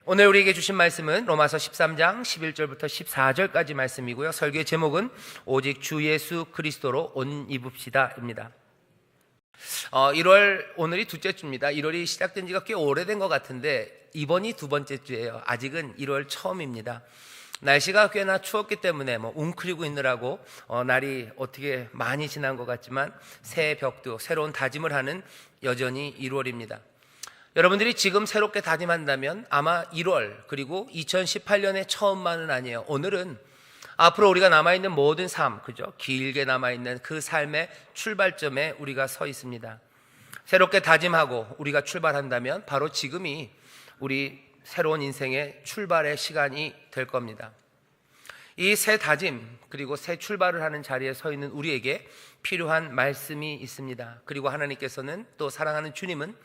오늘 우리에게 주신 말씀은 로마서 13장 11절부터 14절까지 말씀이고요. 설교의 제목은 오직 주 예수 그리스도로 옷 입읍시다입니다. 1월 오늘이 둘째 주입니다. 1월이 시작된 지가 꽤 오래된 것 같은데 이번이 두 번째 주예요. 아직은 1월 처음입니다. 날씨가 꽤나 추웠기 때문에 웅크리고 있느라고 날이 어떻게 많이 지난 것 같지만 새해 벽도 새로운 다짐을 하는 여전히 1월입니다. 여러분들이 지금 새롭게 다짐한다면 아마 1월 그리고 2018년의 처음만은 아니에요. 오늘은 앞으로 우리가 남아있는 모든 삶, 그죠? 길게 남아있는 그 삶의 출발점에 우리가 서 있습니다. 새롭게 다짐하고 우리가 출발한다면 바로 지금이 우리 새로운 인생의 출발의 시간이 될 겁니다. 이 새 다짐 그리고 새 출발을 하는 자리에 서 있는 우리에게 필요한 말씀이 있습니다. 그리고 하나님께서는 또 사랑하는 주님은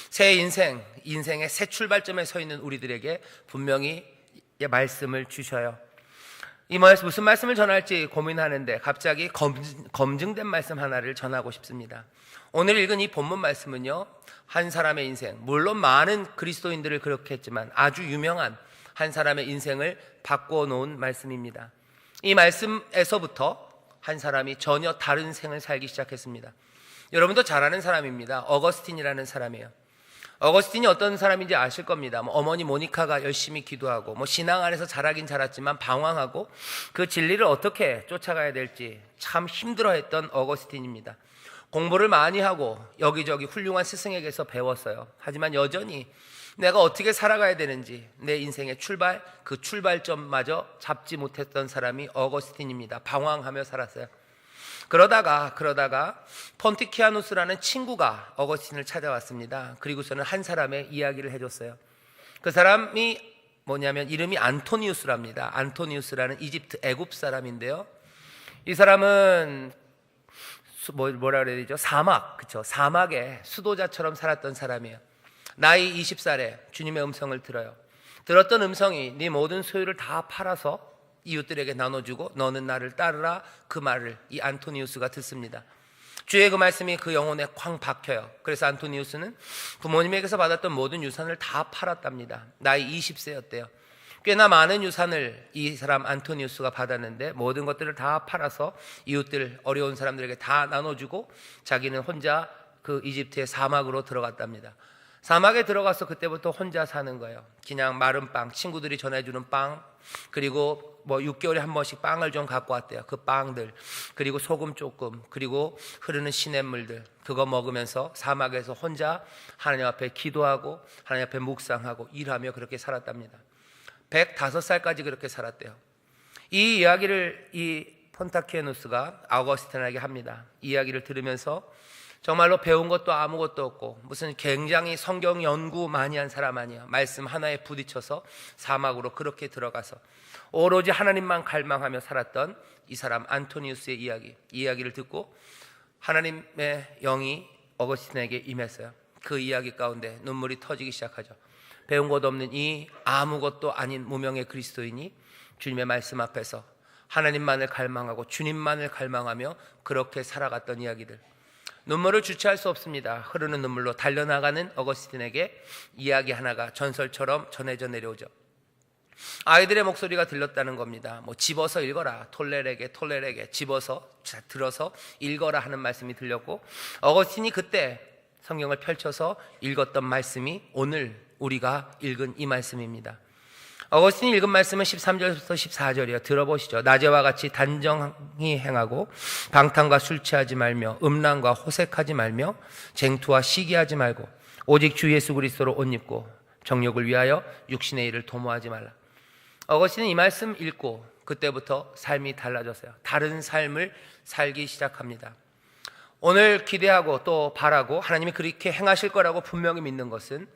새 인생의 새 출발점에 서 있는 우리들에게 분명히 말씀을 주셔요. 이 무슨 말씀을 전할지 고민하는데 갑자기 검증된 말씀 하나를 전하고 싶습니다. 오늘 읽은 이 본문 말씀은요, 한 사람의 인생, 물론 많은 그리스도인들을 그렇게 했지만 아주 유명한 한 사람의 인생을 바꿔놓은 말씀입니다. 이 말씀에서부터 한 사람이 전혀 다른 생을 살기 시작했습니다. 여러분도 잘 아는 사람입니다. 어거스틴이라는 사람이에요. 어거스틴이 어떤 사람인지 아실 겁니다. 어머니 모니카가 열심히 기도하고 신앙 안에서 자라긴 자랐지만 방황하고 그 진리를 어떻게 쫓아가야 될지 참 힘들어했던 어거스틴입니다. 공부를 많이 하고 여기저기 훌륭한 스승에게서 배웠어요. 하지만 여전히 내가 어떻게 살아가야 되는지 내 인생의 그 출발점마저 잡지 못했던 사람이 어거스틴입니다. 방황하며 살았어요. 그러다가 폰티키아누스라는 친구가 어거스틴을 찾아왔습니다. 그리고서는 한 사람의 이야기를 해줬어요. 그 사람이 뭐냐면 이름이 안토니우스랍니다. 안토니우스라는 이집트 애굽 사람인데요. 이 사람은 뭐라 그래야 되죠? 사막의 수도자처럼 살았던 사람이에요. 나이 20살에 주님의 음성을 들어요. 들었던 음성이 네 모든 소유를 다 팔아서 이웃들에게 나눠주고 너는 나를 따르라, 그 말을 이 안토니우스가 듣습니다. 주의 그 말씀이 그 영혼에 쾅 박혀요. 그래서 안토니우스는 부모님에게서 받았던 모든 유산을 다 팔았답니다. 나이 20세였대요. 꽤나 많은 유산을 이 사람 안토니우스가 받았는데 모든 것들을 다 팔아서 이웃들, 어려운 사람들에게 다 나눠주고 자기는 혼자 그 이집트의 사막으로 들어갔답니다. 사막에 들어가서 그때부터 혼자 사는 거예요. 그냥 마른 빵, 친구들이 전해주는 빵, 그리고 6개월에 한 번씩 빵을 좀 갖고 왔대요. 그 빵들, 그리고 소금 조금, 그리고 흐르는 시냇물들, 그거 먹으면서 사막에서 혼자 하나님 앞에 기도하고 하나님 앞에 묵상하고 일하며 그렇게 살았답니다. 105살까지 그렇게 살았대요. 이 이야기를 이 폰타키아누스가 아우거스틴에게 합니다. 이 이야기를 들으면서 정말로 배운 것도 아무것도 없고 무슨 굉장히 성경 연구 많이 한 사람 아니에요. 말씀 하나에 부딪혀서 사막으로 그렇게 들어가서 오로지 하나님만 갈망하며 살았던 이 사람 안토니우스의 이 이야기를 듣고 하나님의 영이 어거스틴에게 임했어요. 그 이야기 가운데 눈물이 터지기 시작하죠. 배운 것 없는 이 아무것도 아닌 무명의 그리스도인이 주님의 말씀 앞에서 하나님만을 갈망하고 주님만을 갈망하며 그렇게 살아갔던 이야기들, 눈물을 주체할 수 없습니다. 흐르는 눈물로 달려나가는 어거스틴에게 이야기 하나가 전설처럼 전해져 내려오죠. 아이들의 목소리가 들렸다는 겁니다. 집어서 읽어라, 톨레에게 집어서 들어서 읽어라 하는 말씀이 들렸고, 어거스틴이 그때 성경을 펼쳐서 읽었던 말씀이 오늘 우리가 읽은 이 말씀입니다. 어거스틴이 읽은 말씀은 13절부터 14절이에요. 들어보시죠. 낮에와 같이 단정히 행하고 방탕과 술 취하지 말며 음란과 호색하지 말며 쟁투와 시기하지 말고 오직 주 예수 그리스도로 옷 입고 정욕을 위하여 육신의 일을 도모하지 말라. 어거스틴은 이 말씀 읽고 그때부터 삶이 달라졌어요. 다른 삶을 살기 시작합니다. 오늘 기대하고 또 바라고 하나님이 그렇게 행하실 거라고 분명히 믿는 것은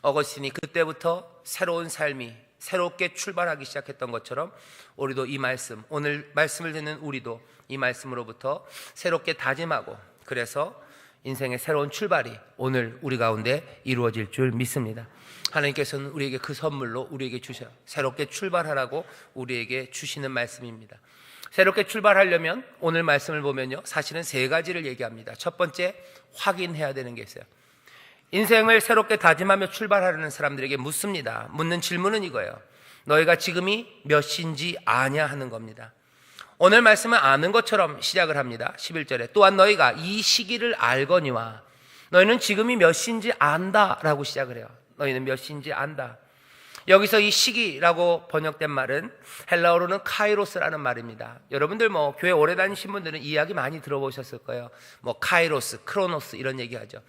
어거스틴이 그때부터 새로운 삶이 새롭게 출발하기 시작했던 것처럼 우리도 이 말씀, 오늘 말씀을 듣는 우리도 이 말씀으로부터 새롭게 다짐하고 그래서 인생의 새로운 출발이 오늘 우리 가운데 이루어질 줄 믿습니다. 하나님께서는 우리에게 그 선물로 우리에게 주셔요. 새롭게 출발하라고 우리에게 주시는 말씀입니다. 새롭게 출발하려면 오늘 말씀을 보면요, 사실은 세 가지를 얘기합니다. 첫 번째, 확인해야 되는 게 있어요. 인생을 새롭게 다짐하며 출발하려는 사람들에게 묻습니다. 묻는 질문은 이거예요. 너희가 지금이 몇 시인지 아냐 하는 겁니다. 오늘 말씀은 아는 것처럼 시작을 합니다. 11절에 또한 너희가 이 시기를 알거니와 너희는 지금이 몇 시인지 안다라고 시작을 해요. 너희는 몇 시인지 안다. 여기서 이 시기라고 번역된 말은 헬라어로는 카이로스라는 말입니다. 여러분들 교회 오래 다니신 분들은 이야기 많이 들어보셨을 거예요. 카이로스, 크로노스 이런 얘기하죠.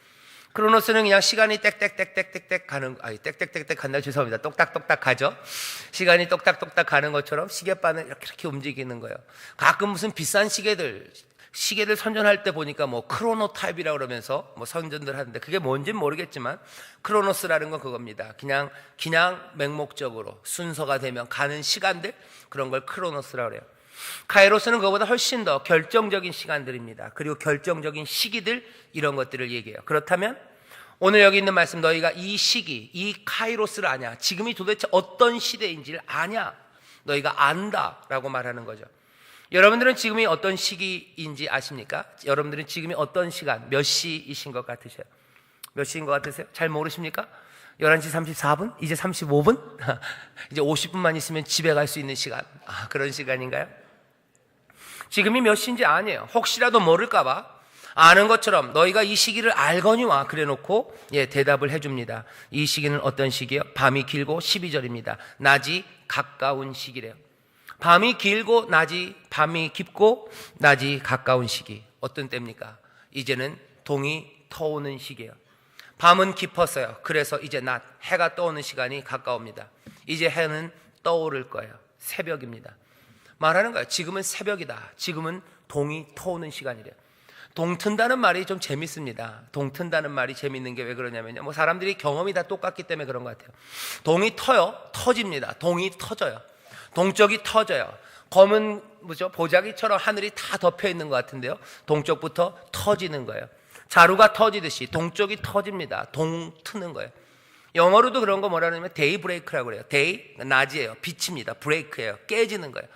크로노스는 그냥 시간이 땡땡땡땡땡땡 가는, 땡땡땡땡 간다 죄송합니다. 똑딱똑딱 가죠. 시간이 똑딱똑딱 가는 것처럼 시계바늘 이렇게 움직이는 거예요. 가끔 무슨 비싼 시계들 선전할 때 보니까 크로노타입이라고 그러면서 선전들 하는데 그게 뭔지는 모르겠지만 크로노스라는 건 그겁니다. 그냥 맹목적으로 순서가 되면 가는 시간들, 그런 걸 크로노스라고 그래요. 카이로스는 그거보다 훨씬 더 결정적인 시간들입니다. 그리고 결정적인 시기들, 이런 것들을 얘기해요. 그렇다면 오늘 여기 있는 말씀, 너희가 이 시기, 이 카이로스를 아냐, 지금이 도대체 어떤 시대인지를 아냐, 너희가 안다라고 말하는 거죠. 여러분들은 지금이 어떤 시기인지 아십니까? 여러분들은 지금이 어떤 시간, 몇 시이신 것 같으세요? 몇 시인 것 같으세요? 잘 모르십니까? 11시 34분? 이제 35분? 이제 50분만 있으면 집에 갈 수 있는 시간. 그런 시간인가요? 지금이 몇 시인지 아니에요. 혹시라도 모를까봐 아는 것처럼 너희가 이 시기를 알거니와 그래 놓고 대답을 해줍니다. 이 시기는 어떤 시기예요? 밤이 길고 12절입니다. 낮이 가까운 시기래요. 밤이 길고 밤이 깊고 낮이 가까운 시기. 어떤 때입니까? 이제는 동이 터오는 시기예요. 밤은 깊었어요. 그래서 이제 낮, 해가 떠오는 시간이 가까웁니다. 이제 해는 떠오를 거예요. 새벽입니다. 말하는 거예요. 지금은 새벽이다. 지금은 동이 터오는 시간이래요. 동 튼다는 말이 좀 재밌습니다. 동 튼다는 말이 재밌는 게 왜 그러냐면요, 사람들이 경험이 다 똑같기 때문에 그런 것 같아요. 동이 터집니다. 동이 터져요. 동쪽이 터져요. 검은 보자기처럼 하늘이 다 덮여 있는 것 같은데요, 동쪽부터 터지는 거예요. 자루가 터지듯이 동쪽이 터집니다. 동 트는 거예요. 영어로도 그런 거 뭐라 그러냐면 데이 브레이크라고 그래요. 데이, 낮이에요. 빛입니다. 브레이크예요. 깨지는 거예요.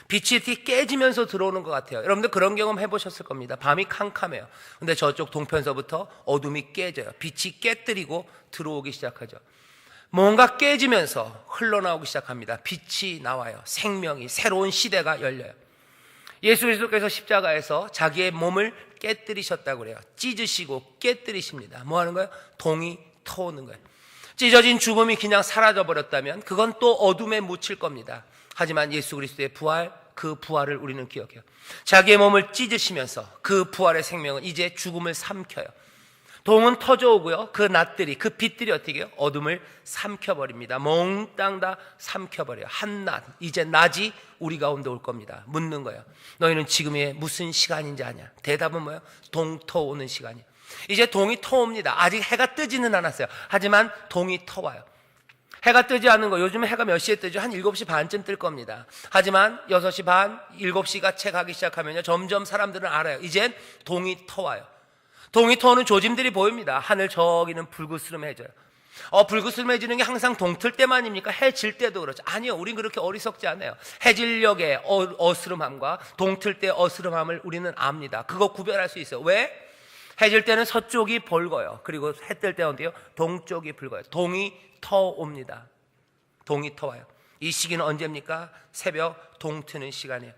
빛이 이렇게 깨지면서 들어오는 것 같아요. 여러분들 그런 경험 해보셨을 겁니다. 밤이 캄캄해요. 근데 저쪽 동편서부터 어둠이 깨져요. 빛이 깨뜨리고 들어오기 시작하죠. 뭔가 깨지면서 흘러나오기 시작합니다. 빛이 나와요. 생명이, 새로운 시대가 열려요. 예수 그리스도께서 십자가에서 자기의 몸을 깨뜨리셨다고 그래요. 찢으시고 깨뜨리십니다. 뭐 하는 거예요? 동이 터오는 거예요. 찢어진 죽음이 그냥 사라져버렸다면 그건 또 어둠에 묻힐 겁니다. 하지만 예수 그리스도의 부활, 그 부활을 우리는 기억해요. 자기의 몸을 찢으시면서 그 부활의 생명은 이제 죽음을 삼켜요. 동은 터져오고요, 그 낮들이, 그 빛들이 어떻게 해요? 어둠을 삼켜버립니다. 몽땅 다 삼켜버려요. 한낮, 이제 낮이 우리 가운데 올 겁니다. 묻는 거예요. 너희는 지금이 무슨 시간인지 아냐? 대답은 뭐예요? 동 터오는 시간이에요. 이제 동이 터옵니다. 아직 해가 뜨지는 않았어요. 하지만 동이 터와요. 해가 뜨지 않는 거, 요즘 해가 몇 시에 뜨죠? 한 7시 반쯤 뜰 겁니다. 하지만 6시 반, 7시가 채 가기 시작하면요, 점점 사람들은 알아요. 이젠 동이 터와요. 동이 터오는 조짐들이 보입니다. 하늘 저기는 불그스름해져요. 불그스름해지는 게 항상 동틀 때만입니까? 해 질 때도 그렇죠. 아니요, 우린 그렇게 어리석지 않아요. 해질녘의 어스름함과 동틀 때 어스름함을 우리는 압니다. 그거 구별할 수 있어요. 왜? 해질 때는 서쪽이 붉어요. 그리고 해 뜰 때는 어때요? 동쪽이 붉어요. 동이 터옵니다. 동이 터와요. 이 시기는 언제입니까? 새벽 동 트는 시간이에요.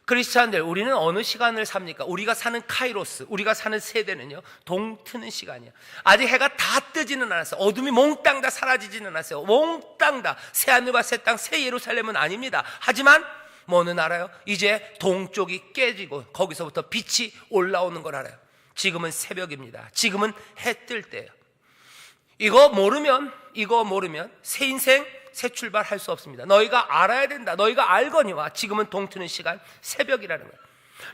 크리스찬들, 우리는 어느 시간을 삽니까? 우리가 사는 카이로스, 우리가 사는 세대는요, 동 트는 시간이에요. 아직 해가 다 뜨지는 않았어요. 어둠이 몽땅 다 사라지지는 않았어요. 몽땅 다 새하늘과 새 땅, 새 예루살렘은 아닙니다. 하지만 뭐는 알아요? 이제 동쪽이 깨지고 거기서부터 빛이 올라오는 걸 알아요. 지금은 새벽입니다. 지금은 해 뜰 때예요. 이거 모르면 새 인생, 새 출발할 수 없습니다. 너희가 알아야 된다. 너희가 알거니와 지금은 동트는 시간, 새벽이라는 거예요.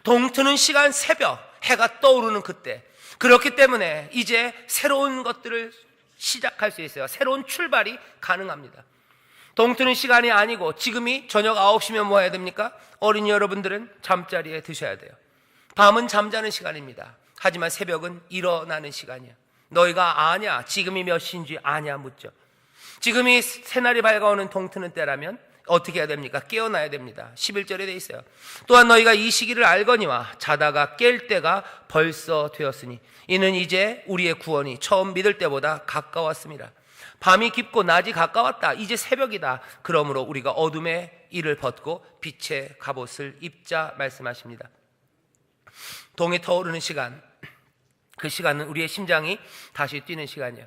동트는 시간, 새벽, 해가 떠오르는 그때. 그렇기 때문에 이제 새로운 것들을 시작할 수 있어요. 새로운 출발이 가능합니다. 동트는 시간이 아니고 지금이 저녁 9시면 뭐 해야 됩니까? 어린이 여러분들은 잠자리에 드셔야 돼요. 밤은 잠자는 시간입니다. 하지만 새벽은 일어나는 시간이에요. 너희가 아냐? 지금이 몇 시인지 아냐? 묻죠. 지금이 새날이 밝아오는 동트는 때라면 어떻게 해야 됩니까? 깨어나야 됩니다. 11절에 돼 있어요. 또한 너희가 이 시기를 알거니와 자다가 깰 때가 벌써 되었으니 이는 이제 우리의 구원이 처음 믿을 때보다 가까웠습니다. 밤이 깊고 낮이 가까웠다. 이제 새벽이다. 그러므로 우리가 어둠의 일을 벗고 빛의 갑옷을 입자 말씀하십니다. 동이 터오르는 시간, 그 시간은 우리의 심장이 다시 뛰는 시간이에요.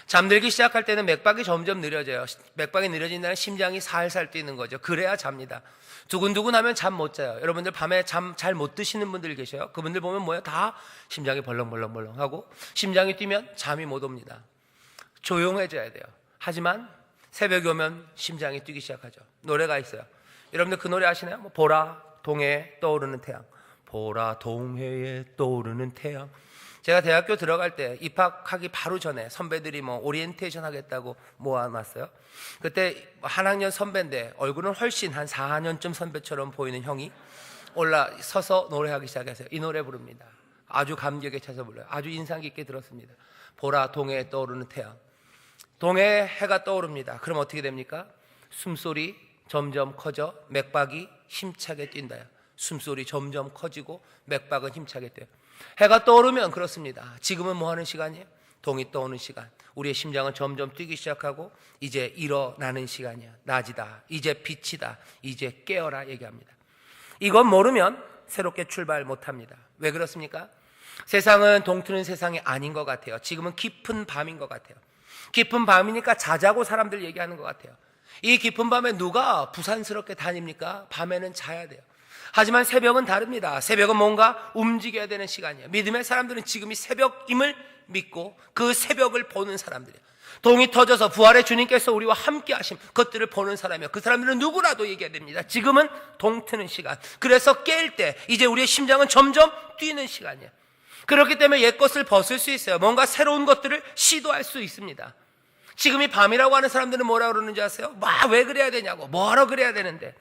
잠들기 시작할 때는 맥박이 점점 느려져요. 맥박이 느려진다는 심장이 살살 뛰는 거죠. 그래야 잡니다. 두근두근하면 잠 못 자요. 여러분들 밤에 잠 잘 못 드시는 분들 계셔요. 그분들 보면 뭐예요? 다 심장이 벌렁벌렁벌렁하고 심장이 뛰면 잠이 못 옵니다. 조용해져야 돼요. 하지만 새벽이 오면 심장이 뛰기 시작하죠. 노래가 있어요. 여러분들 그 노래 아시나요? 뭐 보라 동해에 떠오르는 태양, 보라 동해에 떠오르는 태양. 제가 대학교 들어갈 때 입학하기 바로 전에 선배들이 뭐 오리엔테이션 하겠다고 모아놨어요. 그때 한 학년 선배인데 얼굴은 훨씬 한 4년쯤 선배처럼 보이는 형이 서서 노래하기 시작했어요. 이 노래 부릅니다. 아주 감격에 차서 불러요. 아주 인상 깊게 들었습니다. 보라 동해에 떠오르는 태양. 동해에 해가 떠오릅니다. 그럼 어떻게 됩니까? 숨소리 점점 커져 맥박이 힘차게 뛴다요. 숨소리 점점 커지고 맥박은 힘차게 뛰어요. 해가 떠오르면 그렇습니다. 지금은 뭐 하는 시간이에요? 동이 떠오는 시간. 우리의 심장은 점점 뛰기 시작하고 이제 일어나는 시간이야. 낮이다. 이제 빛이다. 이제 깨어라 얘기합니다. 이건 모르면 새롭게 출발 못합니다. 왜 그렇습니까? 세상은 동트는 세상이 아닌 것 같아요. 지금은 깊은 밤인 것 같아요. 깊은 밤이니까 자자고 사람들 얘기하는 것 같아요. 이 깊은 밤에 누가 부산스럽게 다닙니까? 밤에는 자야 돼요. 하지만 새벽은 다릅니다. 새벽은 뭔가 움직여야 되는 시간이에요. 믿음의 사람들은 지금이 새벽임을 믿고 그 새벽을 보는 사람들이에요. 동이 터져서 부활의 주님께서 우리와 함께 하심 그것들을 보는 사람이에요. 그 사람들은 누구라도 얘기해야 됩니다. 지금은 동트는 시간. 그래서 깰 때 이제 우리의 심장은 점점 뛰는 시간이에요. 그렇기 때문에 옛것을 벗을 수 있어요. 뭔가 새로운 것들을 시도할 수 있습니다. 지금이 밤이라고 하는 사람들은 뭐라고 그러는지 아세요? 왜 그래야 되냐고, 뭐하러 그래야 되는데,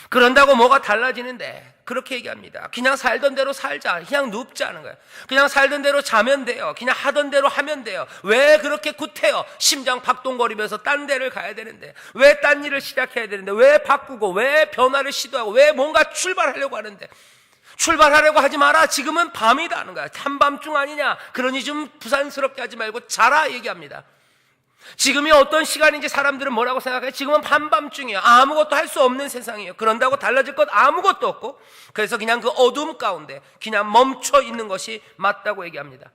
그런다고 뭐가 달라지는데, 그렇게 얘기합니다. 그냥 살던 대로 살자. 그냥 눕자는 거예요. 그냥 살던 대로 자면 돼요. 그냥 하던 대로 하면 돼요. 왜 그렇게 굿해요? 심장 박동거리면서 딴 데를 가야 되는데, 왜 딴 일을 시작해야 되는데, 왜 바꾸고, 왜 변화를 시도하고, 왜 뭔가 출발하려고 하는데, 출발하려고 하지 마라. 지금은 밤이다 하는 거야. 한밤중 아니냐. 그러니 좀 부산스럽게 하지 말고 자라 얘기합니다. 지금이 어떤 시간인지 사람들은 뭐라고 생각해요? 지금은 한밤중이에요. 아무것도 할 수 없는 세상이에요. 그런다고 달라질 것 아무것도 없고, 그래서 그냥 그 어둠 가운데 그냥 멈춰 있는 것이 맞다고 얘기합니다.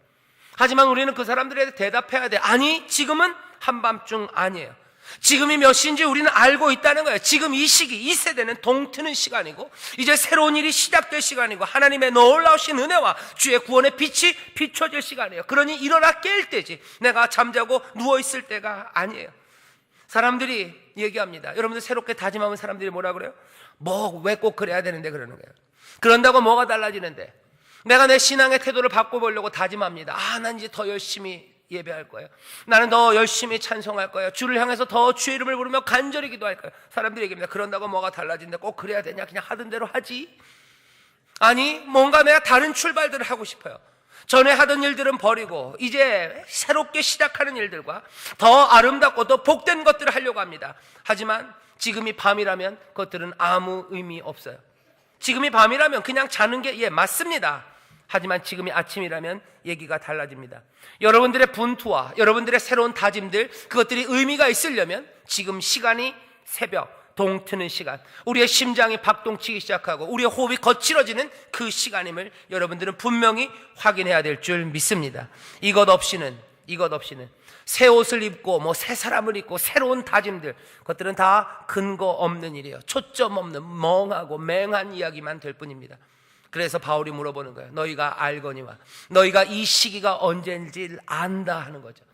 하지만 우리는 그 사람들에 대답해야 돼. 아니, 지금은 한밤중 아니에요. 지금이 몇 시인지 우리는 알고 있다는 거예요. 지금 이 시기, 이 세대는 동트는 시간이고 이제 새로운 일이 시작될 시간이고 하나님의 놀라우신 은혜와 주의 구원의 빛이 비춰질 시간이에요. 그러니 일어나 깰 때지 내가 잠자고 누워있을 때가 아니에요. 사람들이 얘기합니다. 여러분들 새롭게 다짐하면 사람들이 뭐라 그래요? 왜 꼭 그래야 되는데 그러는 거예요. 그런다고 뭐가 달라지는데, 내가 내 신앙의 태도를 바꿔보려고 다짐합니다. 난 이제 더 열심히 예배할 거예요. 나는 더 열심히 찬송할 거예요. 주를 향해서 더 주의 이름을 부르며 간절히 기도할 거예요. 사람들이 얘기합니다. 그런다고 뭐가 달라진다. 꼭 그래야 되냐? 그냥 하던 대로 하지. 아니, 뭔가 내가 다른 출발들을 하고 싶어요. 전에 하던 일들은 버리고 이제 새롭게 시작하는 일들과 더 아름답고 더 복된 것들을 하려고 합니다. 하지만 지금이 밤이라면 그것들은 아무 의미 없어요. 지금이 밤이라면 그냥 자는 게 맞습니다. 하지만 지금이 아침이라면 얘기가 달라집니다. 여러분들의 분투와 여러분들의 새로운 다짐들, 그것들이 의미가 있으려면 지금 시간이 새벽, 동트는 시간, 우리의 심장이 박동치기 시작하고 우리의 호흡이 거칠어지는 그 시간임을 여러분들은 분명히 확인해야 될 줄 믿습니다. 이것 없이는 새 옷을 입고 새 사람을 입고 새로운 다짐들, 그것들은 다 근거 없는 일이에요. 초점 없는 멍하고 맹한 이야기만 될 뿐입니다. 그래서 바울이 물어보는 거예요. 너희가 알거니와, 너희가 이 시기가 언제인지 안다 하는 거죠.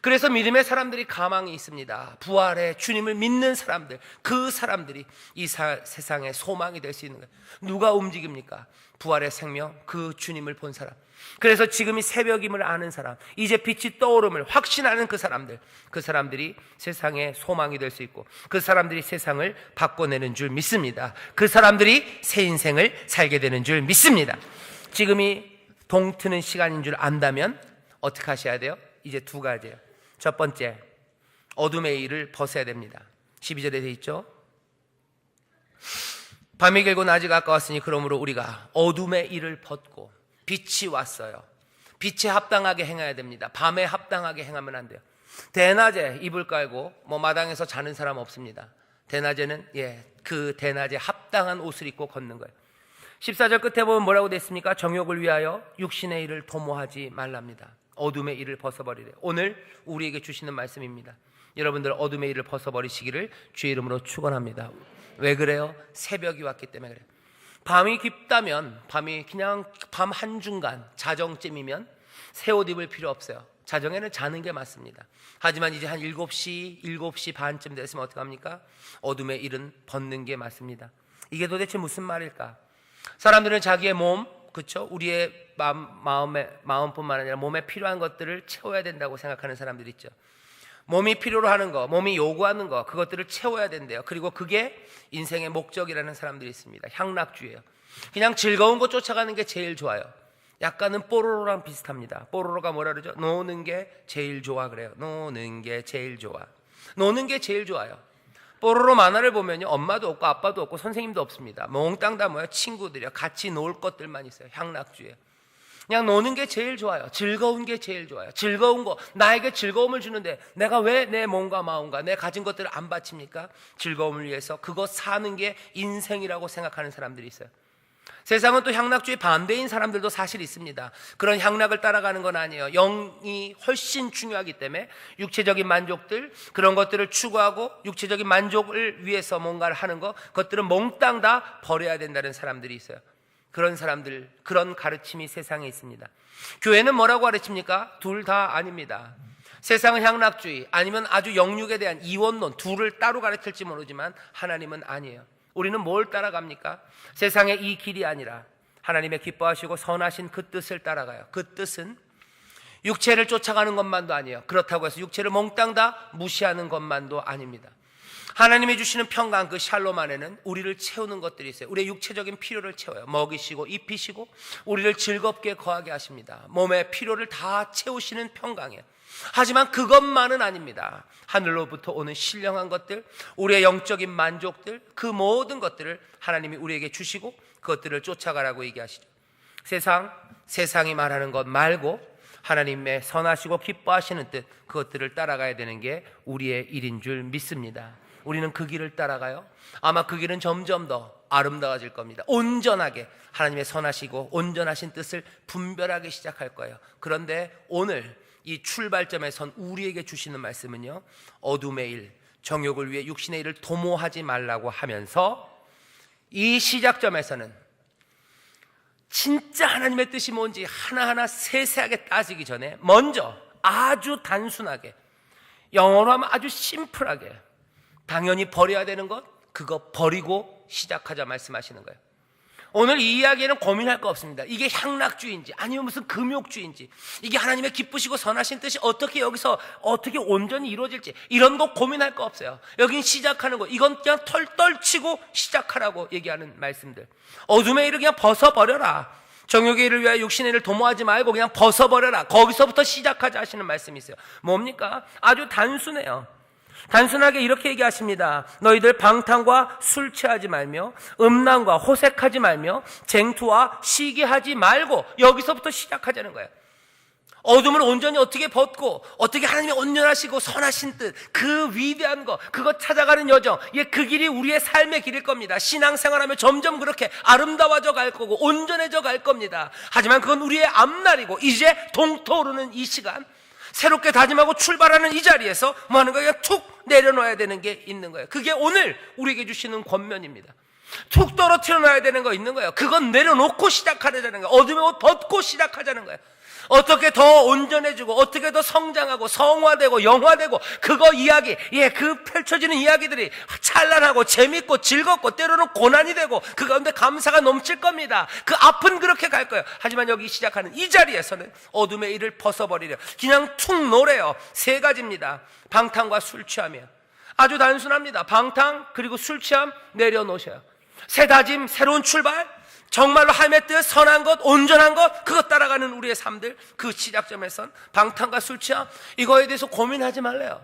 그래서 믿음의 사람들이 가망이 있습니다. 부활의 주님을 믿는 사람들, 그 사람들이 이 세상의 소망이 될 수 있는 거예요. 누가 움직입니까? 부활의 생명, 그 주님을 본 사람. 그래서 지금이 새벽임을 아는 사람, 이제 빛이 떠오름을 확신하는 그 사람들이 세상의 소망이 될 수 있고, 그 사람들이 세상을 바꿔내는 줄 믿습니다. 그 사람들이 새 인생을 살게 되는 줄 믿습니다. 지금이 동트는 시간인 줄 안다면 어떻게 하셔야 돼요? 이제 두 가지예요. 첫 번째, 어둠의 일을 벗어야 됩니다. 12절에 되어 있죠. 밤이 길고 낮이 가까웠으니 그러므로 우리가 어둠의 일을 벗고 빛이 왔어요. 빛에 합당하게 행해야 됩니다. 밤에 합당하게 행하면 안 돼요. 대낮에 이불 깔고 마당에서 자는 사람 없습니다. 대낮에는 그 대낮에 합당한 옷을 입고 걷는 거예요. 14절 끝에 보면 뭐라고 됐습니까? 정욕을 위하여 육신의 일을 도모하지 말랍니다. 어둠의 일을 벗어버리래. 오늘 우리에게 주시는 말씀입니다. 여러분들 어둠의 일을 벗어버리시기를 주의 이름으로 축원합니다. 왜 그래요? 새벽이 왔기 때문에 그래요. 밤이 깊다면, 밤이 그냥 밤 한중간 자정쯤이면 새 옷 입을 필요 없어요. 자정에는 자는 게 맞습니다. 하지만 이제 한 7시 반쯤 됐으면 어떡합니까? 어둠의 일은 벗는 게 맞습니다. 이게 도대체 무슨 말일까? 사람들은 자기의 몸, 그렇죠? 우리의 마음뿐만 아니라 몸에 필요한 것들을 채워야 된다고 생각하는 사람들이 있죠. 몸이 필요로 하는 거, 몸이 요구하는 거, 그것들을 채워야 된대요. 그리고 그게 인생의 목적이라는 사람들이 있습니다. 향락주의예요. 그냥 즐거운 거 쫓아가는 게 제일 좋아요. 약간은 뽀로로랑 비슷합니다. 뽀로로가 뭐라 그러죠? 노는 게 제일 좋아 그래요. 노는 게 제일 좋아. 노는 게 제일 좋아요. 뽀로로 만화를 보면요, 엄마도 없고 아빠도 없고 선생님도 없습니다. 몽땅 다 뭐야? 친구들이요. 같이 놀 것들만 있어요. 향락주의예요. 그냥 노는 게 제일 좋아요. 즐거운 게 제일 좋아요. 즐거운 거, 나에게 즐거움을 주는데 내가 왜 내 몸과 마음과 내 가진 것들을 안 바칩니까? 즐거움을 위해서 그거 사는 게 인생이라고 생각하는 사람들이 있어요. 세상은 또 향락주의 반대인 사람들도 사실 있습니다. 그런 향락을 따라가는 건 아니에요. 영이 훨씬 중요하기 때문에 육체적인 만족들, 그런 것들을 추구하고 육체적인 만족을 위해서 뭔가를 하는 것, 그것들은 몽땅 다 버려야 된다는 사람들이 있어요. 그런 사람들, 그런 가르침이 세상에 있습니다. 교회는 뭐라고 가르칩니까? 둘 다 아닙니다. 세상은 향락주의, 아니면 아주 영육에 대한 이원론, 둘을 따로 가르칠지 모르지만 하나님은 아니에요. 우리는 뭘 따라갑니까? 세상의 이 길이 아니라 하나님의 기뻐하시고 선하신 그 뜻을 따라가요. 그 뜻은 육체를 쫓아가는 것만도 아니에요. 그렇다고 해서 육체를 몽땅 다 무시하는 것만도 아닙니다. 하나님이 주시는 평강, 그 샬롬 안에는 우리를 채우는 것들이 있어요. 우리의 육체적인 필요를 채워요. 먹이시고 입히시고 우리를 즐겁게 거하게 하십니다. 몸의 필요를 다 채우시는 평강이에요. 하지만 그것만은 아닙니다. 하늘로부터 오는 신령한 것들, 우리의 영적인 만족들, 그 모든 것들을 하나님이 우리에게 주시고 그것들을 쫓아가라고 얘기하시죠. 세상이 말하는 것 말고 하나님의 선하시고 기뻐하시는 뜻, 그것들을 따라가야 되는 게 우리의 일인 줄 믿습니다. 우리는 그 길을 따라가요. 아마 그 길은 점점 더 아름다워질 겁니다. 온전하게 하나님의 선하시고 온전하신 뜻을 분별하기 시작할 거예요. 그런데 오늘 이 출발점에 선 우리에게 주시는 말씀은요, 어둠의 일, 정욕을 위해 육신의 일을 도모하지 말라고 하면서 이 시작점에서는 진짜 하나님의 뜻이 뭔지 하나하나 세세하게 따지기 전에 먼저 아주 단순하게, 영어로 하면 아주 심플하게, 당연히 버려야 되는 것, 그거 버리고 시작하자 말씀하시는 거예요. 오늘 이 이야기에는 고민할 거 없습니다. 이게 향락주의인지 아니면 무슨 금욕주의인지, 이게 하나님의 기쁘시고 선하신 뜻이 어떻게 여기서 어떻게 온전히 이루어질지, 이런 거 고민할 거 없어요. 여긴 시작하는 거, 이건 그냥 털떨 치고 시작하라고 얘기하는 말씀들. 어둠의 일을 그냥 벗어버려라. 정욕의 일을 위하여 육신의 일을 도모하지 말고 그냥 벗어버려라. 거기서부터 시작하자 하시는 말씀이 있어요. 뭡니까? 아주 단순해요. 단순하게 이렇게 얘기하십니다. 너희들 방탕과 술 취하지 말며 음란과 호색하지 말며 쟁투와 시기하지 말고, 여기서부터 시작하자는 거예요. 어둠을 온전히 어떻게 벗고 어떻게 하나님의 온전하시고 선하신 뜻, 그 위대한 거, 그거 찾아가는 여정, 그 길이 우리의 삶의 길일 겁니다. 신앙생활하면 점점 그렇게 아름다워져 갈 거고 온전해져 갈 겁니다. 하지만 그건 우리의 앞날이고, 이제 동토오르는 이 시간, 새롭게 다짐하고 출발하는 이 자리에서 뭐 하는 거예요? 툭 내려놓아야 되는 게 있는 거예요. 그게 오늘 우리에게 주시는 권면입니다. 툭 떨어뜨려 놔야 되는 거 있는 거예요. 그건 내려놓고 시작하자는 거예요. 어둠의 옷 벗고 시작하자는 거예요. 어떻게 더 온전해지고 어떻게 더 성장하고 성화되고 영화되고, 그거 이야기, 그 펼쳐지는 이야기들이 찬란하고 재밌고 즐겁고 때로는 고난이 되고 그 가운데 감사가 넘칠 겁니다. 그 앞은 그렇게 갈 거예요. 하지만 여기 시작하는 이 자리에서는 어둠의 일을 벗어버리려 그냥 툭 놓으래요. 세 가지입니다. 방탕과 술 취하며, 아주 단순합니다. 방탕 그리고 술 취함 내려놓으셔요. 새 다짐, 새로운 출발, 정말로 하나님의 뜻, 선한 것, 온전한 것, 그것 따라가는 우리의 삶들, 그 시작점에선 방탕과 술 취함, 이거에 대해서 고민하지 말래요.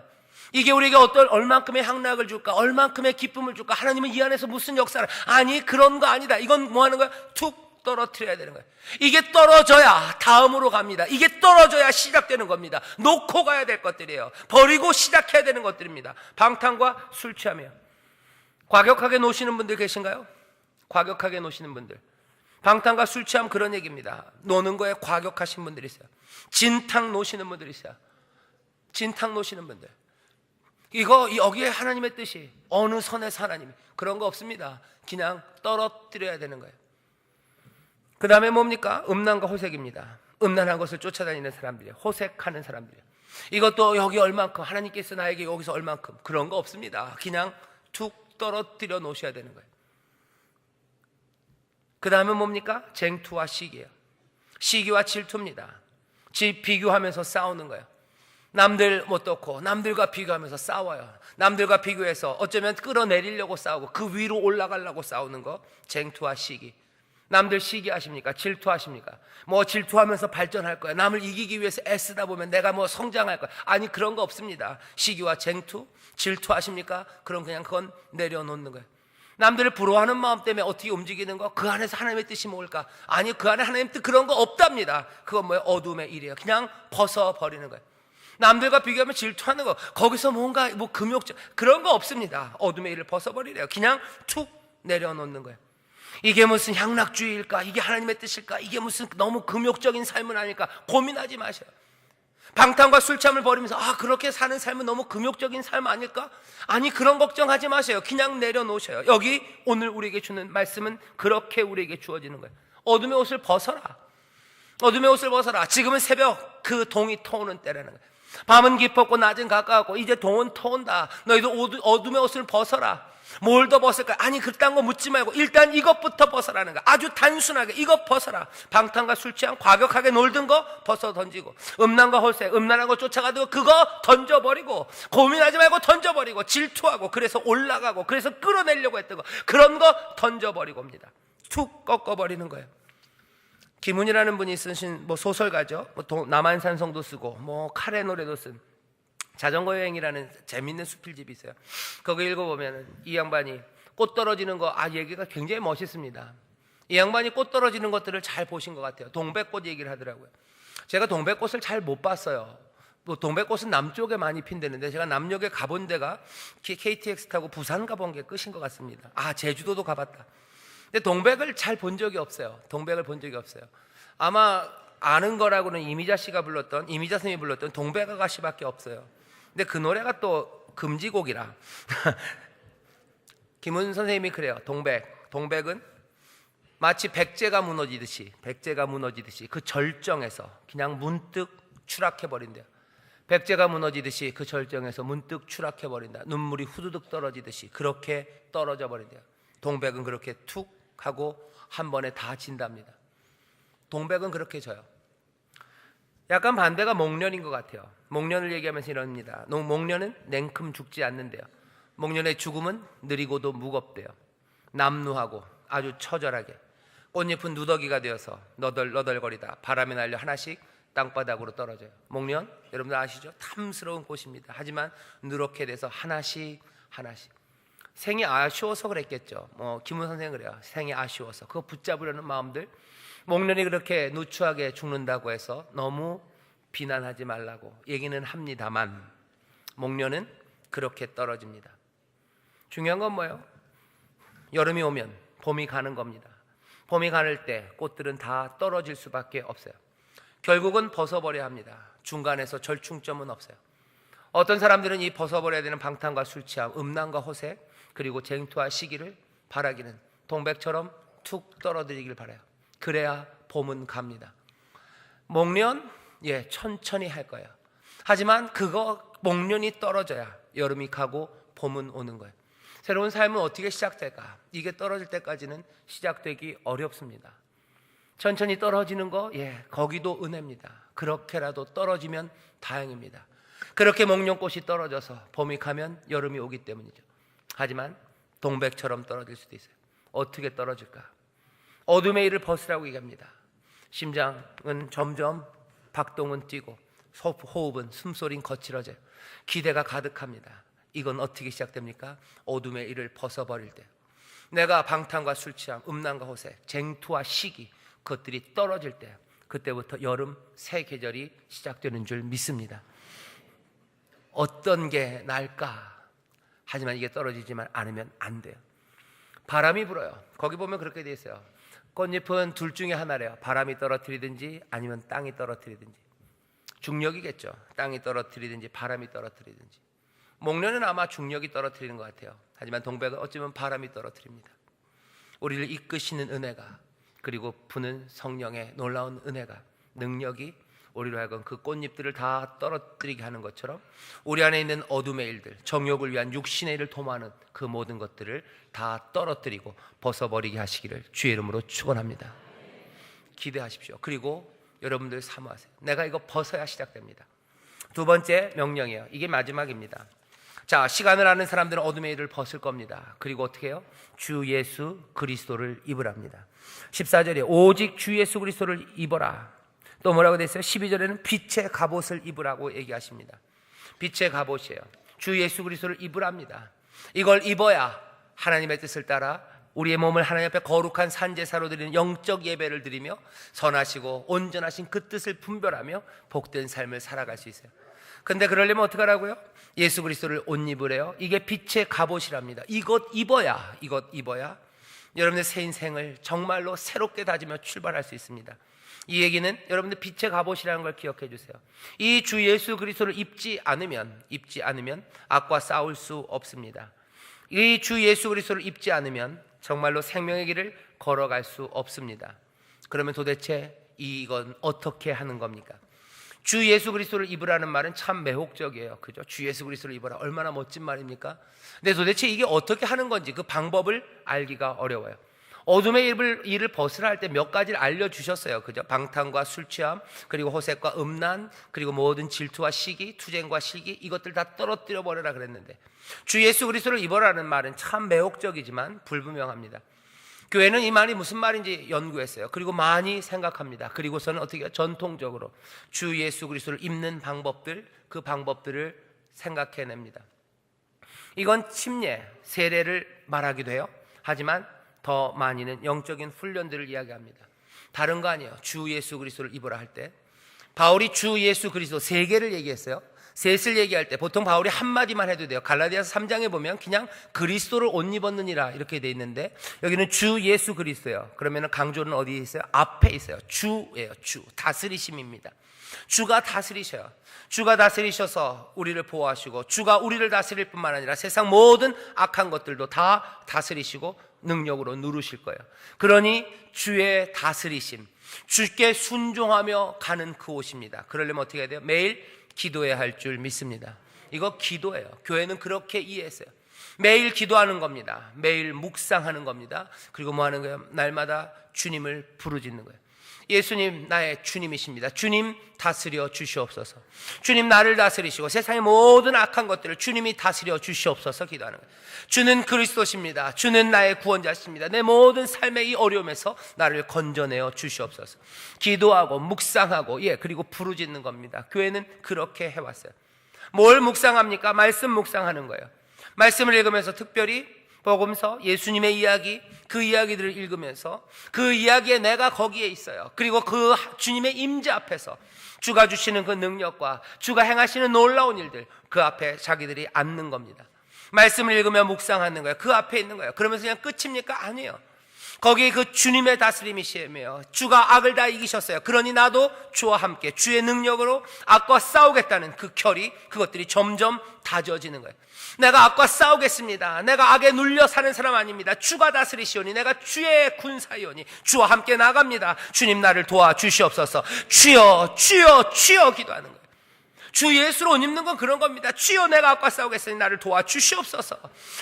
이게 우리에게 얼만큼의 향락을 줄까? 얼만큼의 기쁨을 줄까? 하나님은 이 안에서 무슨 역사를? 아니, 그런 거 아니다. 이건 뭐 하는 거야? 툭 떨어뜨려야 되는 거예요. 이게 떨어져야 다음으로 갑니다. 이게 떨어져야 시작되는 겁니다. 놓고 가야 될 것들이에요. 버리고 시작해야 되는 것들입니다. 방탕과 술 취하며. 과격하게 노시는 분들 계신가요? 과격하게 노시는 분들. 방탕과 술 취함 그런 얘기입니다. 노는 거에 과격하신 분들이 있어요. 진탕 노시는 분들이 있어요. 진탕 노시는 분들. 여기에 하나님의 뜻이 어느 선에서 하나님이 그런 거 없습니다. 그냥 떨어뜨려야 되는 거예요. 그 다음에 뭡니까? 음란과 호색입니다. 음란한 것을 쫓아다니는 사람들이에요. 호색하는 사람들이에요. 이것도 여기 얼만큼, 하나님께서 나에게 여기서 얼만큼, 그런 거 없습니다. 그냥 툭 떨어뜨려 놓으셔야 되는 거예요. 그 다음에 뭡니까? 쟁투와 시기예요. 시기와 질투입니다. 비교하면서 싸우는 거예요. 남들 못 떴고 남들과 비교하면서 싸워요. 남들과 비교해서 어쩌면 끌어내리려고 싸우고 그 위로 올라가려고 싸우는 거. 쟁투와 시기. 남들 시기하십니까? 질투하십니까? 뭐 질투하면서 발전할 거야. 남을 이기기 위해서 애쓰다 보면 내가 뭐 성장할 거야. 아니, 그런 거 없습니다. 시기와 쟁투, 질투하십니까? 그럼 그냥 그건 내려놓는 거예요. 남들을 부러워하는 마음 때문에 어떻게 움직이는 거? 그 안에서 하나님의 뜻이 뭘까? 아니, 그 안에 하나님의 뜻 그런 거 없답니다. 그건 뭐예요? 어둠의 일이에요. 그냥 벗어버리는 거예요. 남들과 비교하면 질투하는 거, 거기서 뭔가 뭐 금욕적 그런 거 없습니다. 어둠의 일을 벗어버리래요. 그냥 툭 내려놓는 거예요. 이게 무슨 향락주의일까? 이게 하나님의 뜻일까? 이게 무슨 너무 금욕적인 삶은 아닐까? 고민하지 마셔요. 방탕과 술취함을 버리면서 그렇게 사는 삶은 너무 금욕적인 삶 아닐까? 아니, 그런 걱정하지 마세요. 그냥 내려놓으셔요. 여기 오늘 우리에게 주는 말씀은 그렇게 우리에게 주어지는 거예요. 어둠의 옷을 벗어라. 어둠의 옷을 벗어라. 지금은 새벽 그 동이 터오는 때라는 거예요. 밤은 깊었고 낮은 가까웠고 이제 동은 터온다. 너희도 어둠의 옷을 벗어라. 뭘 더 벗을까? 아니, 그딴 거 묻지 말고 일단 이것부터 벗어라는 거야. 아주 단순하게 이것 벗어라. 방탕과 술 취한 과격하게 놀던 거 벗어 던지고, 음란과 홀세, 음란한 거 쫓아가도 그거 던져버리고, 고민하지 말고 던져버리고, 질투하고 그래서 올라가고 그래서 끌어내려고 했던 거, 그런 거 던져버리고 옵니다. 툭 꺾어버리는 거예요. 김훈이라는 분이 쓰신 소설가죠. 남한산성도 쓰고 카레 노래도 쓴 자전거 여행이라는 재밌는 수필집이 있어요. 거기 읽어보면 이 양반이 꽃 떨어지는 거 얘기가 굉장히 멋있습니다. 이 양반이 꽃 떨어지는 것들을 잘 보신 것 같아요. 동백꽃 얘기를 하더라고요. 제가 동백꽃을 잘 못 봤어요. 동백꽃은 남쪽에 많이 핀다는데 제가 남녘에 가본 데가 KTX 타고 부산 가본 게 끝인 것 같습니다. 제주도도 가봤다. 근데 동백을 잘 본 적이 없어요. 동백을 본 적이 없어요. 아마 아는 거라고는 이미자 선생님이 불렀던 동백 아가씨밖에 없어요. 근데 그 노래가 또 금지곡이라. 김훈 선생님이 그래요. 동백은 마치 백제가 무너지듯이 그 절정에서 그냥 문득 추락해버린대요. 백제가 무너지듯이 그 절정에서 문득 추락해버린다. 눈물이 후두둑 떨어지듯이 그렇게 떨어져 버린대요. 동백은 그렇게 툭 하고 한 번에 다 진답니다. 동백은 그렇게 져요. 약간 반대가 목련인 것 같아요. 목련을 얘기하면서 이럽니다. 목련은 냉큼 죽지 않는데요. 목련의 죽음은 느리고도 무겁대요. 남루하고 아주 처절하게 꽃잎은 누더기가 되어서 너덜너덜거리다 바람에 날려 하나씩 땅바닥으로 떨어져요. 목련 여러분들 아시죠? 탐스러운 꽃입니다. 하지만 누렇게 돼서 하나씩 생이 아쉬워서 그랬겠죠. 김훈 선생은 그래요. 생이 아쉬워서 그거 붙잡으려는 마음들. 목련이 그렇게 누추하게 죽는다고 해서 너무 비난하지 말라고 얘기는 합니다만 목련은 그렇게 떨어집니다. 중요한 건 뭐예요? 여름이 오면 봄이 가는 겁니다. 봄이 가는 때 꽃들은 다 떨어질 수밖에 없어요. 결국은 벗어버려야 합니다. 중간에서 절충점은 없어요. 어떤 사람들은 이 벗어버려야 되는 방탕과 술취함, 음란과 호색, 그리고 쟁투와 시기를 바라기는 동백처럼 툭 떨어뜨리길 바라요. 그래야 봄은 갑니다. 목련 천천히 할 거예요. 하지만 목련이 떨어져야 여름이 가고 봄은 오는 거예요. 새로운 삶은 어떻게 시작될까? 이게 떨어질 때까지는 시작되기 어렵습니다. 천천히 떨어지는 거 거기도 은혜입니다. 그렇게라도 떨어지면 다행입니다. 그렇게 목련꽃이 떨어져서 봄이 가면 여름이 오기 때문이죠. 하지만 동백처럼 떨어질 수도 있어요. 어떻게 떨어질까? 어둠의 일을 벗으라고 얘기합니다. 심장은 점점 박동은 뛰고 호흡은 숨소리는 거칠어져요. 기대가 가득합니다. 이건 어떻게 시작됩니까? 어둠의 일을 벗어버릴 때, 내가 방탕과 술 취함, 음란과 호색, 쟁투와 시기, 그것들이 떨어질 때, 그때부터 여름 새 계절이 시작되는 줄 믿습니다. 어떤 게 날까? 하지만 이게 떨어지지만 않으면 안 돼요. 바람이 불어요. 거기 보면 그렇게 돼 있어요. 꽃잎은 둘 중에 하나래요. 바람이 떨어뜨리든지 아니면 땅이 떨어뜨리든지. 중력이겠죠. 땅이 떨어뜨리든지 바람이 떨어뜨리든지. 목련은 아마 중력이 떨어뜨리는 것 같아요. 하지만 동백은 어쩌면 바람이 떨어뜨립니다. 우리를 이끄시는 은혜가, 그리고 부는 성령의 놀라운 은혜가, 능력이 우리로 하여금 그 꽃잎들을 다 떨어뜨리게 하는 것처럼 우리 안에 있는 어둠의 일들, 정욕을 위한 육신의 일을 도모하는 그 모든 것들을 다 떨어뜨리고 벗어버리게 하시기를 주의 이름으로 축원합니다. 기대하십시오. 그리고 여러분들 사모하세요. 내가 이거 벗어야 시작됩니다. 두 번째 명령이에요. 이게 마지막입니다. 자, 시간을 아는 사람들은 어둠의 일을 벗을 겁니다. 그리고 어떻게 해요? 주 예수 그리스도를 입으랍니다. 14절에 오직 주 예수 그리스도를 입어라. 또 뭐라고 되어 있어요? 12절에는 빛의 갑옷을 입으라고 얘기하십니다. 빛의 갑옷이에요. 주 예수 그리스도를 입으랍니다. 이걸 입어야 하나님의 뜻을 따라 우리의 몸을 하나님 앞에 거룩한 산제사로 드리는 영적 예배를 드리며 선하시고 온전하신 그 뜻을 분별하며 복된 삶을 살아갈 수 있어요. 근데 그러려면 어떻게 하라고요? 예수 그리스도를 옷 입으래요. 이게 빛의 갑옷이랍니다. 이것 입어야 여러분의 새 인생을 정말로 새롭게 다지며 출발할 수 있습니다. 이 얘기는 여러분들 빛의 갑옷이라는 걸 기억해 주세요. 이 주 예수 그리스도를 입지 않으면 악과 싸울 수 없습니다. 이 주 예수 그리스도를 입지 않으면 정말로 생명의 길을 걸어갈 수 없습니다. 그러면 도대체 이건 어떻게 하는 겁니까? 주 예수 그리스도를 입으라는 말은 참 매혹적이에요. 그죠? 주 예수 그리스도를 입어라. 얼마나 멋진 말입니까? 근데 도대체 이게 어떻게 하는 건지 그 방법을 알기가 어려워요. 어둠의 일을 벗으라 할 때 몇 가지를 알려주셨어요. 그죠? 방탕과 술 취함, 그리고 호색과 음란, 그리고 모든 질투와 시기, 투쟁과 시기, 이것들 다 떨어뜨려 버려라 그랬는데, 주 예수 그리스도를 입어라는 말은 참 매혹적이지만 불분명합니다. 교회는 이 말이 무슨 말인지 연구했어요. 그리고 많이 생각합니다. 그리고서는 어떻게 해요? 전통적으로 주 예수 그리스도를 입는 방법들, 그 방법들을 생각해냅니다. 이건 침례, 세례를 말하기도 해요. 하지만 더 많이는 영적인 훈련들을 이야기합니다. 다른 거 아니에요. 주 예수 그리스도를 입으라 할 때 바울이 주 예수 그리스도 세 개를 얘기했어요. 셋을 얘기할 때 보통 바울이 한마디만 해도 돼요. 갈라디아서 3장에 보면 그냥 그리스도를 옷 입었느니라 이렇게 돼 있는데, 여기는 주 예수 그리스도예요. 그러면 강조는 어디에 있어요? 앞에 있어요. 주예요. 주, 다스리심입니다. 주가 다스리셔요. 주가 다스리셔서 우리를 보호하시고, 주가 우리를 다스릴 뿐만 아니라 세상 모든 악한 것들도 다 다스리시고 능력으로 누르실 거예요. 그러니 주의 다스리심, 주께 순종하며 가는 그 옷입니다. 그러려면 어떻게 해야 돼요? 매일 기도해야 할 줄 믿습니다. 이거 기도예요. 교회는 그렇게 이해했어요. 매일 기도하는 겁니다. 매일 묵상하는 겁니다. 그리고 뭐 하는 거예요? 날마다 주님을 부르짖는 거예요. 예수님 나의 주님이십니다. 주님 다스려 주시옵소서. 주님 나를 다스리시고 세상의 모든 악한 것들을 주님이 다스려 주시옵소서 기도하는 거예요. 주는 그리스도십니다. 주는 나의 구원자십니다. 내 모든 삶의 이 어려움에서 나를 건져내어 주시옵소서. 기도하고 묵상하고 그리고 부르짖는 겁니다. 교회는 그렇게 해왔어요. 뭘 묵상합니까? 말씀 묵상하는 거예요. 말씀을 읽으면서 특별히 복음서, 예수님의 이야기, 그 이야기들을 읽으면서 그 이야기에 내가 거기에 있어요. 그리고 그 주님의 임재 앞에서 주가 주시는 그 능력과 주가 행하시는 놀라운 일들, 그 앞에 자기들이 앉는 겁니다. 말씀을 읽으며 묵상하는 거예요. 그 앞에 있는 거예요. 그러면서 그냥 끝입니까? 아니에요. 거기에 그 주님의 다스림이시며 주가 악을 다 이기셨어요. 그러니 나도 주와 함께 주의 능력으로 악과 싸우겠다는 그 결의, 그것들이 점점 다져지는 거예요. 내가 악과 싸우겠습니다. 내가 악에 눌려 사는 사람 아닙니다. 주가 다스리시오니 내가 주의 군사이오니 주와 함께 나갑니다. 주님 나를 도와주시옵소서. 주여 주여 주여 기도하는 거예요. 주 예수로 옷 입는 건 그런 겁니다. 주여 내가 악과 싸우겠으니 나를 도와주시옵소서.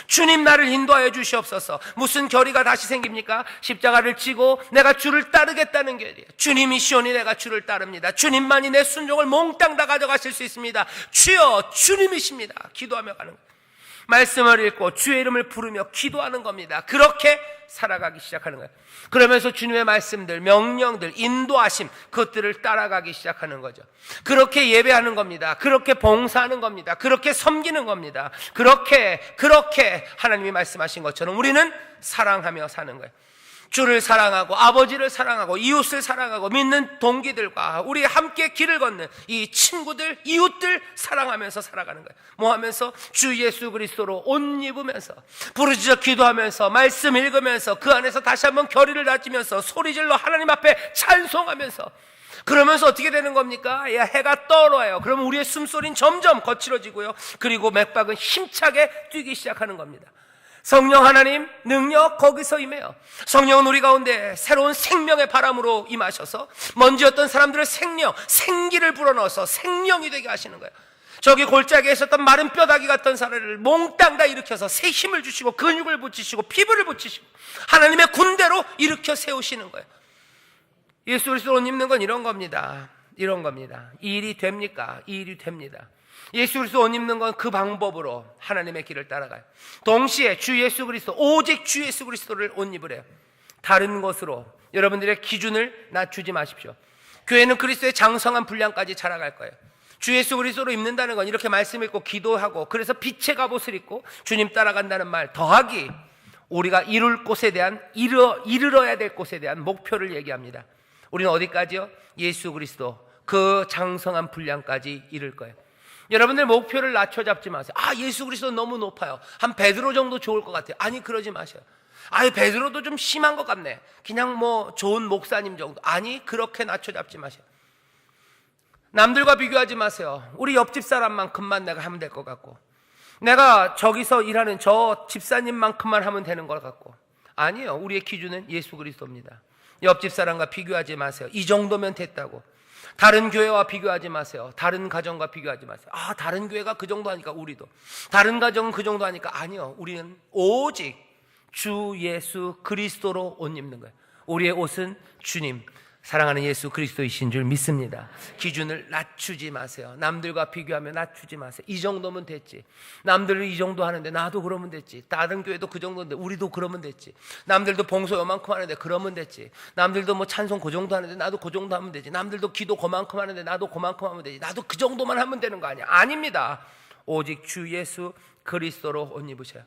주님 나를 인도하여 주시옵소서. 무슨 결의가 다시 생깁니까? 십자가를 지고 내가 주를 따르겠다는 결의예요. 주님이시오니 내가 주를 따릅니다. 주님만이 내 순종을 몽땅 다 가져가실 수 있습니다. 주여 주님이십니다. 기도하며 가는 거예요. 말씀을 읽고 주의 이름을 부르며 기도하는 겁니다. 그렇게 살아가기 시작하는 거예요. 그러면서 주님의 말씀들, 명령들, 인도하심, 그것들을 따라가기 시작하는 거죠. 그렇게 예배하는 겁니다. 그렇게 봉사하는 겁니다. 그렇게 섬기는 겁니다. 그렇게 하나님이 말씀하신 것처럼 우리는 사랑하며 사는 거예요. 주를 사랑하고 아버지를 사랑하고 이웃을 사랑하고 믿는 동기들과 우리 함께 길을 걷는 이 친구들, 이웃들 사랑하면서 살아가는 거예요. 뭐 하면서? 주 예수 그리스도로 옷 입으면서, 부르짖어 기도하면서, 말씀 읽으면서, 그 안에서 다시 한번 결의를 다지면서 소리질러 하나님 앞에 찬송하면서, 그러면서 어떻게 되는 겁니까? 해가 떠올라요. 그러면 우리의 숨소리는 점점 거칠어지고요, 그리고 맥박은 힘차게 뛰기 시작하는 겁니다. 성령 하나님 능력 거기서 임해요. 성령은 우리 가운데 새로운 생명의 바람으로 임하셔서 먼지였던 사람들의 생기를 불어넣어서 생명이 되게 하시는 거예요. 저기 골짜기에 있었던 마른 뼈다귀 같던 사람을 몽땅 다 일으켜서 새 힘을 주시고 근육을 붙이시고 피부를 붙이시고 하나님의 군대로 일으켜 세우시는 거예요. 예수 그리스도 옷 입는 건 이런 겁니다. 이런 겁니다. 이 일이 됩니까? 이 일이 됩니다. 예수 그리스도 옷 입는 건 그 방법으로 하나님의 길을 따라가요. 동시에 주 예수 그리스도, 오직 주 예수 그리스도를 옷 입으래요. 다른 것으로 여러분들의 기준을 낮추지 마십시오. 교회는 그리스도의 장성한 분량까지 자라갈 거예요. 주 예수 그리스도로 입는다는 건 이렇게 말씀 읽고 기도하고 그래서 빛의 갑옷을 입고 주님 따라간다는 말 더하기 우리가 이르러야 될 곳에 대한 목표를 얘기합니다. 우리는 어디까지요? 예수 그리스도 그 장성한 분량까지 이를 거예요. 여러분들 목표를 낮춰 잡지 마세요. 예수 그리스도 너무 높아요. 한 베드로 정도 좋을 것 같아요. 아니, 그러지 마세요. 베드로도 좀 심한 것 같네. 그냥 좋은 목사님 정도. 아니, 그렇게 낮춰 잡지 마세요. 남들과 비교하지 마세요. 우리 옆집 사람만큼만 내가 하면 될 것 같고, 내가 저기서 일하는 저 집사님만큼만 하면 되는 것 같고, 아니에요. 우리의 기준은 예수 그리스도입니다. 옆집 사람과 비교하지 마세요. 이 정도면 됐다고. 다른 교회와 비교하지 마세요. 다른 가정과 비교하지 마세요. 다른 교회가 그 정도 하니까 우리도, 다른 가정은 그 정도 하니까. 아니요, 우리는 오직 주 예수 그리스도로 옷 입는 거예요. 우리의 옷은 주님, 사랑하는 예수 그리스도이신 줄 믿습니다. 기준을 낮추지 마세요. 남들과 비교하며 낮추지 마세요. 이 정도면 됐지. 남들은 이 정도 하는데 나도 그러면 됐지. 다른 교회도 그 정도인데 우리도 그러면 됐지. 남들도 봉소 요만큼 하는데 그러면 됐지. 남들도 찬송 그 정도 하는데 나도 그 정도 하면 되지. 남들도 기도 그만큼 하는데 나도 그만큼 하면 되지. 나도 그 정도만 하면 되는 거 아니야. 아닙니다. 오직 주 예수 그리스도로 옷 입으셔요.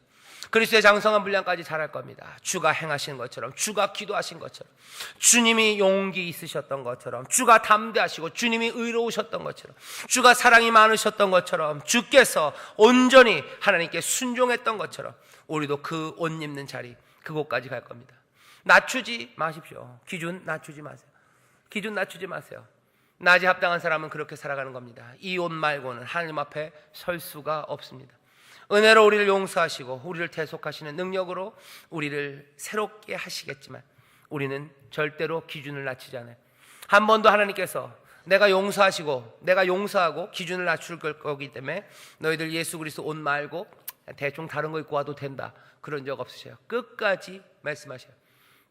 그리스도의 장성한 분량까지 자랄 겁니다. 주가 행하신 것처럼, 주가 기도하신 것처럼, 주님이 용기 있으셨던 것처럼, 주가 담대하시고 주님이 의로우셨던 것처럼, 주가 사랑이 많으셨던 것처럼, 주께서 온전히 하나님께 순종했던 것처럼 우리도 그 옷 입는 자리, 그곳까지 갈 겁니다. 낮추지 마십시오. 기준 낮추지 마세요. 기준 낮추지 마세요. 낮이 합당한 사람은 그렇게 살아가는 겁니다. 이 옷 말고는 하나님 앞에 설 수가 없습니다. 은혜로 우리를 용서하시고 우리를 대속하시는 능력으로 우리를 새롭게 하시겠지만 우리는 절대로 기준을 낮추지 않아요. 한 번도 하나님께서 내가 용서하고 기준을 낮출 거기 때문에 너희들 예수 그리스도 옷 말고 대충 다른 거 입고 와도 된다, 그런 적 없으셔요. 끝까지 말씀하셔요.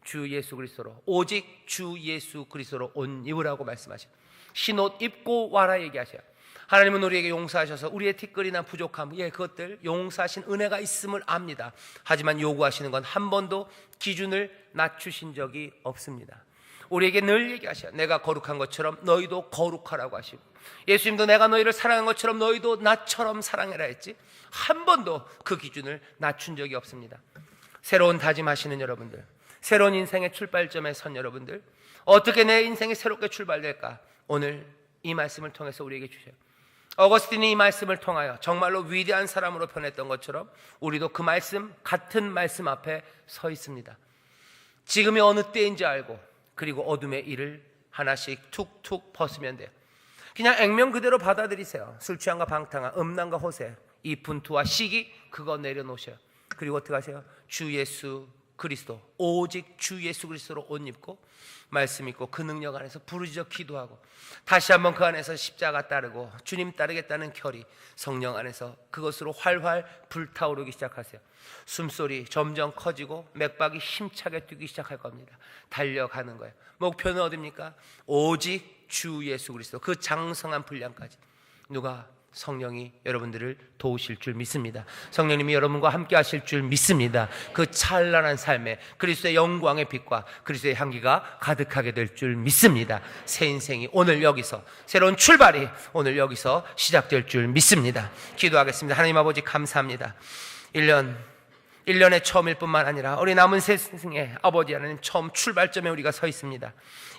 주 예수 그리스도로, 오직 주 예수 그리스도로 옷 입으라고 말씀하셔요. 흰옷 입고 와라 얘기하셔요. 하나님은 우리에게 용서하셔서 우리의 티끌이나 부족함, 그것들 용서하신 은혜가 있음을 압니다. 하지만 요구하시는 건 한 번도 기준을 낮추신 적이 없습니다. 우리에게 늘 얘기하셔요. 내가 거룩한 것처럼 너희도 거룩하라고 하시고, 예수님도 내가 너희를 사랑한 것처럼 너희도 나처럼 사랑해라 했지, 한 번도 그 기준을 낮춘 적이 없습니다. 새로운 다짐하시는 여러분들, 새로운 인생의 출발점에 선 여러분들, 어떻게 내 인생이 새롭게 출발될까? 오늘 이 말씀을 통해서 우리에게 주셔요. 어거스틴이 이 말씀을 통하여 정말로 위대한 사람으로 변했던 것처럼 우리도 그 말씀, 같은 말씀 앞에 서 있습니다. 지금이 어느 때인지 알고, 그리고 어둠의 일을 하나씩 툭툭 벗으면 돼요. 그냥 액면 그대로 받아들이세요. 술 취함과 방탕함, 음란과 호세, 이 분투와 시기, 그거 내려놓으셔요. 그리고 어떻게 하세요? 주 예수 그리스도, 오직 주 예수 그리스도로 옷 입고 말씀 있고 그 능력 안에서 부르짖어 기도하고 다시 한번 그 안에서 십자가 따르고 주님 따르겠다는 결의, 성령 안에서 그것으로 활활 불타오르기 시작하세요. 숨소리 점점 커지고 맥박이 힘차게 뛰기 시작할 겁니다. 달려가는 거예요. 목표는 어디입니까? 오직 주 예수 그리스도, 그 장성한 분량까지. 누가 성령이 여러분들을 도우실 줄 믿습니다. 성령님이 여러분과 함께 하실 줄 믿습니다. 그 찬란한 삶에 그리스도의 영광의 빛과 그리스도의 향기가 가득하게 될 줄 믿습니다. 새 인생이 오늘 여기서, 새로운 출발이 오늘 여기서 시작될 줄 믿습니다. 기도하겠습니다. 하나님 아버지 감사합니다. 1년의 처음일 뿐만 아니라 우리 남은 세상에 아버지 하나님 처음 출발점에 우리가 서 있습니다.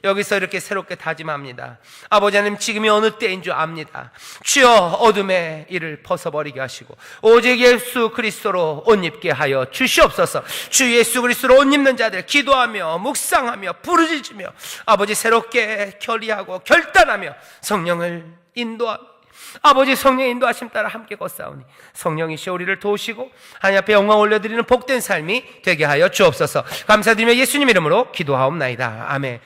여기서 이렇게 새롭게 다짐합니다. 아버지 하나님 지금이 어느 때인 줄 압니다. 주여 어둠의 일을 벗어버리게 하시고 오직 예수 그리스도로 옷 입게 하여 주시옵소서. 주 예수 그리스도로 옷 입는 자들 기도하며 묵상하며 부르짖으며 아버지 새롭게 결의하고 결단하며 성령을 인도하며 아버지 성령의 인도하심 따라 함께 걷사오니 성령이시여 우리를 도우시고 하나님 앞에 영광 올려드리는 복된 삶이 되게 하여 주옵소서. 감사드리며 예수님 이름으로 기도하옵나이다. 아멘.